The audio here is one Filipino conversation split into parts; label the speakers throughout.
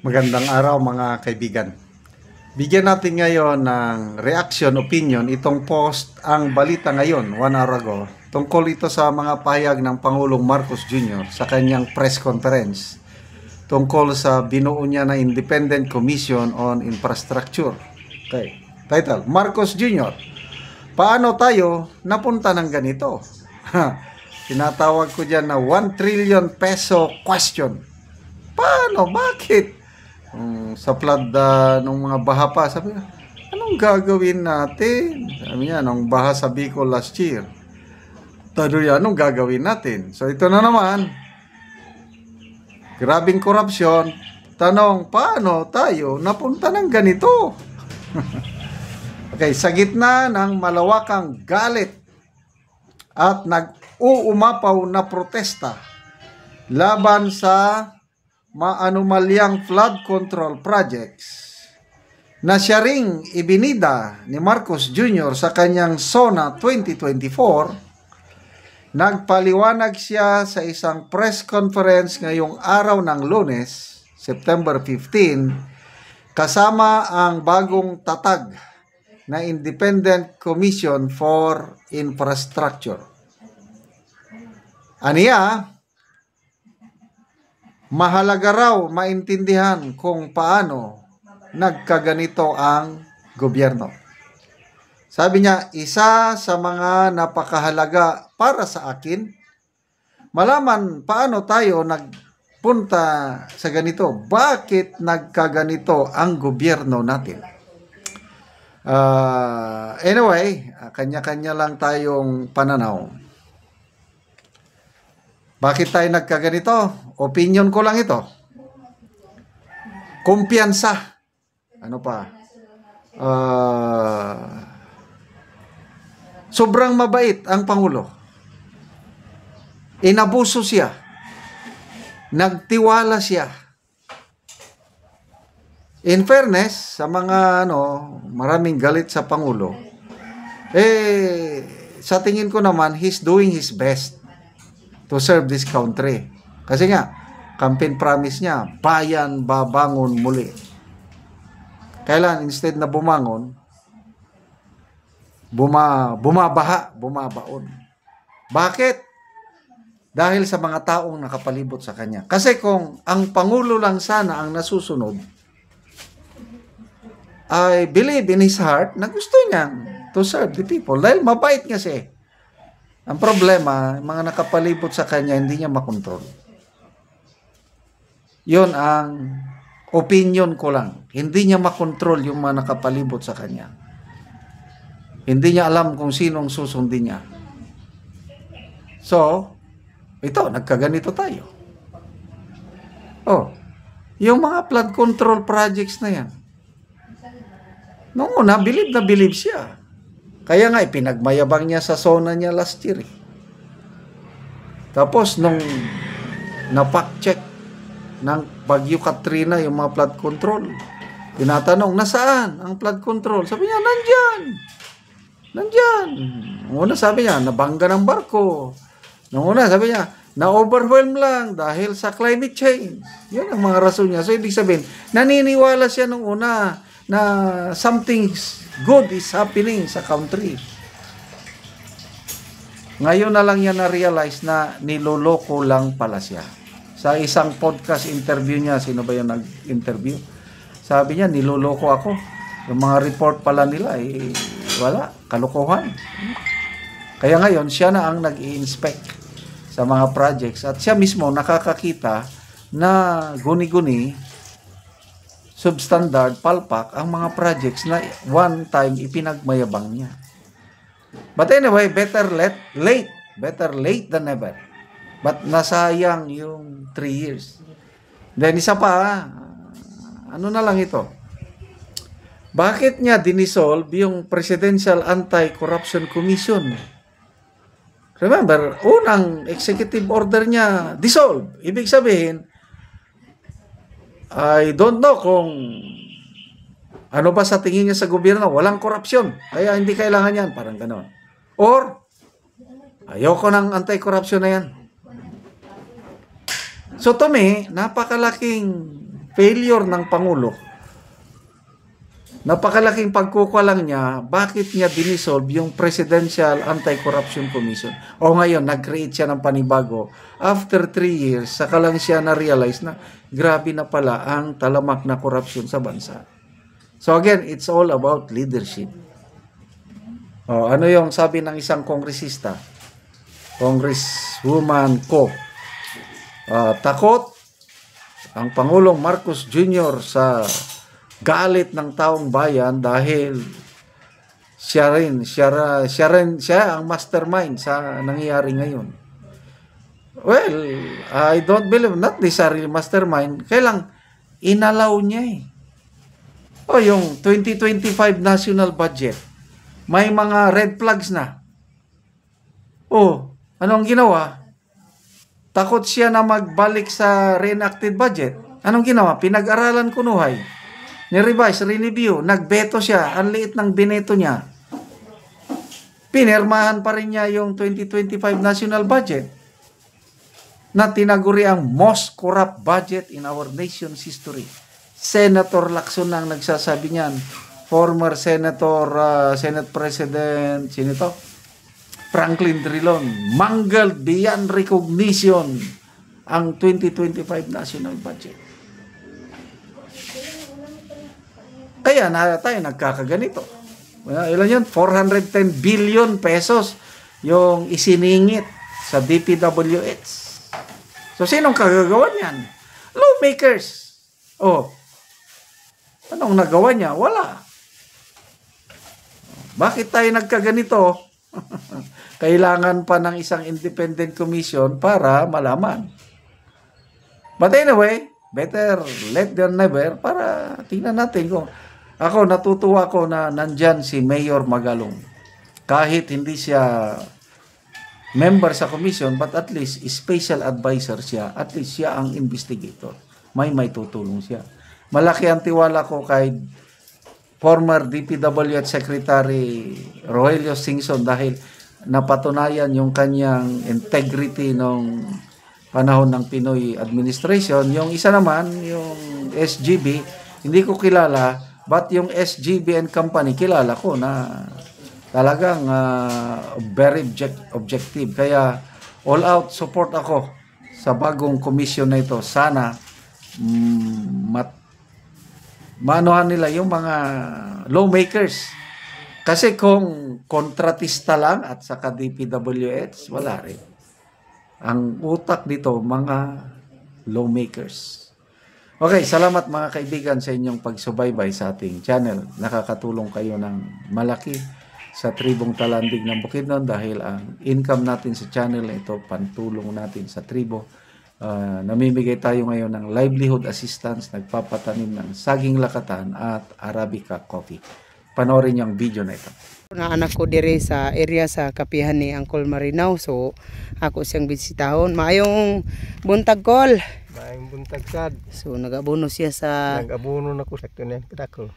Speaker 1: Magandang araw mga kaibigan. Bigyan natin ngayon ng reaction, opinion, itong post ang balita ngayon, 1 hour ago. Tungkol ito sa mga pahayag ng Pangulong Marcos Jr. sa kanyang press conference. Tungkol sa binuo niya na Independent Commission on Infrastructure. Okay. Title, Marcos Jr. Paano tayo napunta ng ganito? Tinatawag ko dyan na 1 trillion peso question. Paano? Bakit? Sa flood nung mga baha pa, sabi niya, anong gagawin natin? Sabi niya, nung baha sa Bicol last year. Taduya, anong gagawin natin? So ito na naman, grabing korupsyon. Tanong, paano tayo napunta ng ganito? Okay, sa gitna ng malawakang galit at nag-uumapaw na protesta laban sa maanumalyang flood control projects na siya ring ibinida ni Marcos Jr. sa kanyang SONA 2024, nagpaliwanag siya sa isang press conference ngayong araw ng Lunes, September 15, kasama ang bagong tatag na Independent Commission for Infrastructure. Aniya, mahalaga raw maintindihan kung paano nagkaganito ang gobyerno. Sabi niya, isa sa mga napakahalaga para sa akin, malaman paano tayo nagpunta sa ganito. Bakit nagkaganito ang gobyerno natin? Anyway, kanya-kanya lang tayong pananaw. Bakit tayo nagkaganito? Opinion ko lang ito. Kumpiyansa. Ano pa? Sobrang mabait ang Pangulo. Inabuso siya. Nagtiwala siya. In fairness, sa mga maraming galit sa Pangulo, sa tingin ko naman, he's doing his best to serve this country. Kasi nga, campaign promise niya, bayan babangon muli. Kailan, instead na bumangon, bumabaon. Bakit? Dahil sa mga taong nakapalibot sa kanya. Kasi kung ang Pangulo lang sana ang nasusunod, I believe in his heart na gusto niya to serve the people. Dahil mabait nga siya. Ang problema, mga nakapalibot sa kanya, hindi niya makontrol. Yun ang opinion ko lang. Hindi niya makontrol yung mga nakapalibot sa kanya. Hindi niya alam kung sinong susundin niya. So, ito, nagkaganito tayo. Yung mga flood control projects na yan. Noong una, believe na believe siya. Kaya nga, pinagmayabang niya sa SONA niya last year. Tapos, nung napak-check ng Bagyo Katrina yung mga flood control, tinatanong, nasaan ang flood control? Sabi niya, nandyan. Noong una, sabi niya, nabangga ng barko. Noong una, sabi niya, na-overwhelm lang dahil sa climate change. Yun ang mga rason niya. So, ibig sabihin, naniniwala siya noong una na something good is happening sa country. Ngayon na lang niya na-realize na niloloko lang pala siya. Sa isang podcast interview niya, sino ba yung nag-interview? Sabi niya, niloloko ako. Yung mga report pala nila, wala, kalokohan. Kaya ngayon, siya na ang nag-i-inspect sa mga projects. At siya mismo nakakakita na guni-guni, substandard, palpak, ang mga projects na one time ipinagmayabang niya. But anyway, better late than never. But nasayang yung 3 years. Then isa pa, ano na lang ito? Bakit niya dinisolve yung Presidential Anti-Corruption Commission? Remember, unang executive order niya, dissolve. Ibig sabihin, I don't know kung ano ba sa tingin niya sa gobyerno, walang korupsyon, kaya hindi kailangan yan, parang gano'n. Or, ayoko ng anti-corruption na yan. So to me, napakalaking failure ng Pangulo, napakalaking pagkukulang niya, bakit niya dinisolve yung Presidential Anti-Corruption Commission? O ngayon, nag-create siya ng panibago. After 3 years, saka lang siya na-realize na grabe na pala ang talamak na corruption sa bansa. So again, it's all about leadership. O, ano yung sabi ng isang kongresista? Congresswoman Ko. Takot ang Pangulong Marcos Jr. sa galit ng taong bayan dahil siya ang mastermind sa nangyayari ngayon. Well, I don't believe, not necessarily mastermind, kailang inalaw niya eh. O yung 2025 national budget, may mga red flags na. O, anong ginawa? Takot siya na magbalik sa reenacted budget. Anong ginawa? Pinag-aralan kunuhay. Ni-revise, re-review, nagbeto siya, ang liit ng bineto niya. Pinirmahan pa rin niya yung 2025 national budget na tinaguri ang most corrupt budget in our nation's history. Senator Lacson ang nagsasabi niyan. Former Senator, Senate President, sino ito? Franklin Drilon. Mangled beyond recognition ang 2025 national budget. Kaya na tayo nagkakaganito. Ilan yun? 410 billion pesos yung isiningit sa DPWH. So, sinong kagagawa niyan? Lawmakers. Oh, anong nagawa niya? Wala. Bakit tayo nagkaganito? Kailangan pa ng isang independent commission para malaman. But anyway, better late than never para tingnan natin kung ako, natutuwa ko na nandyan si Mayor Magalong. Kahit hindi siya member sa commission, but at least special advisor siya. At least siya ang investigator. May tutulong siya. Malaki ang tiwala ko kay former DPWH Secretary Rogelio Singson dahil napatunayan yung kanyang integrity nung panahon ng Pinoy administration. Yung isa naman, yung SGB, hindi ko kilala. But yung SGB and company, kilala ko na talagang very objective. Kaya all out support ako sa bagong commission na ito. Sana manuhan nila yung mga lawmakers. Kasi kung kontratista lang at saka DPWH, wala rin. Ang utak dito, mga lawmakers. Okay, salamat mga kaibigan sa inyong pagsubaybay sa ating channel. Nakakatulong kayo ng malaki sa tribong Talandig ng Bukidnon dahil ang income natin sa channel na ito, pantulong natin sa tribo. Namimigay tayo ngayon ng livelihood assistance, nagpapatanim ng saging lakatan at Arabica coffee. Panoorin niyo ang video na ito.
Speaker 2: Na anak ko dire sa area sa kapihan ni Uncle Marinaw, so ako siyang bisitahon. Maayong buntag, Col.
Speaker 3: Maayong buntag, sad.
Speaker 2: So nag-abono siya sa
Speaker 3: Nag-abono na ko sa kanan kadako.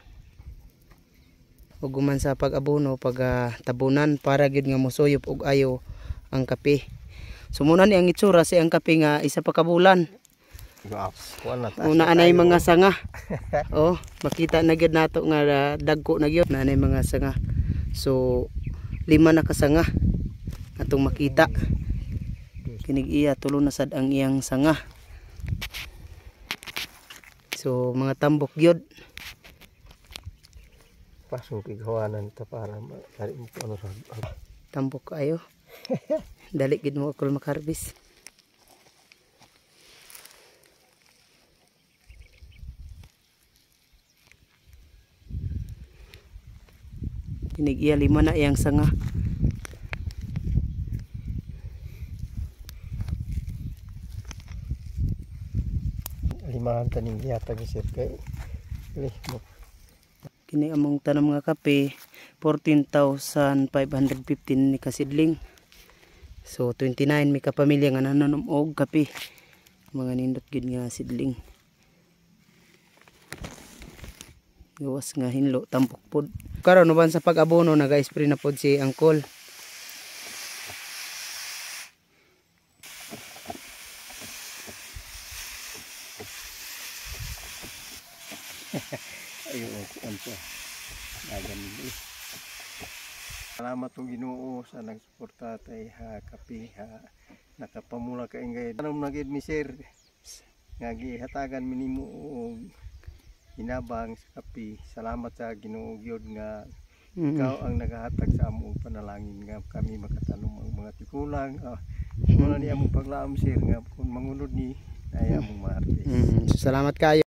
Speaker 2: Uguman sa pag-abono, tabunan para gyud nga mosuyop og ayo ang kape. So muna ni ang itsura sa ang kape nga isa pa ka bulan. Una anay mga sanga. Oh, makita na gyud nato nga dagko na gyud na anay mga sanga. So 5 na kasanga atong makita. Kinig iya tulo na sad ang iyang sanga. So mga tambok gyud.
Speaker 3: Pasong pighawanan ta para mari mo ano sa
Speaker 2: tambok ayo. Dali gid mo ako makarbis. Kinig iya 5 na iyang sanga.
Speaker 3: Limahan taning giyata ni sir kay.
Speaker 2: Kini among tanam nga kape 14,515 ni kasidling. So 29 mi ka pamilya nga nananom og kape. Mga nindot gid nga sidling. Gawas nga hinlo tampok pod. Karon uban sa pag-abono naga-spray na pod si Uncle.
Speaker 3: Ayun, kuan po. Dagan nila. Salamat po Ginoo sa nagsuporta tay ha kape ha nakapamula ka ingay. Anong nagid mi sir? Nga gihatagan mi nimo og hinabang sa kape. Salamat sa Ginoo gyud nga ikaw ang nagahatag sa among panalangin nga kami makatanong ang mga tikulang. Muna ni among paglaom sir nga kung mangunod ni ay among maartis.
Speaker 2: Salamat kayo.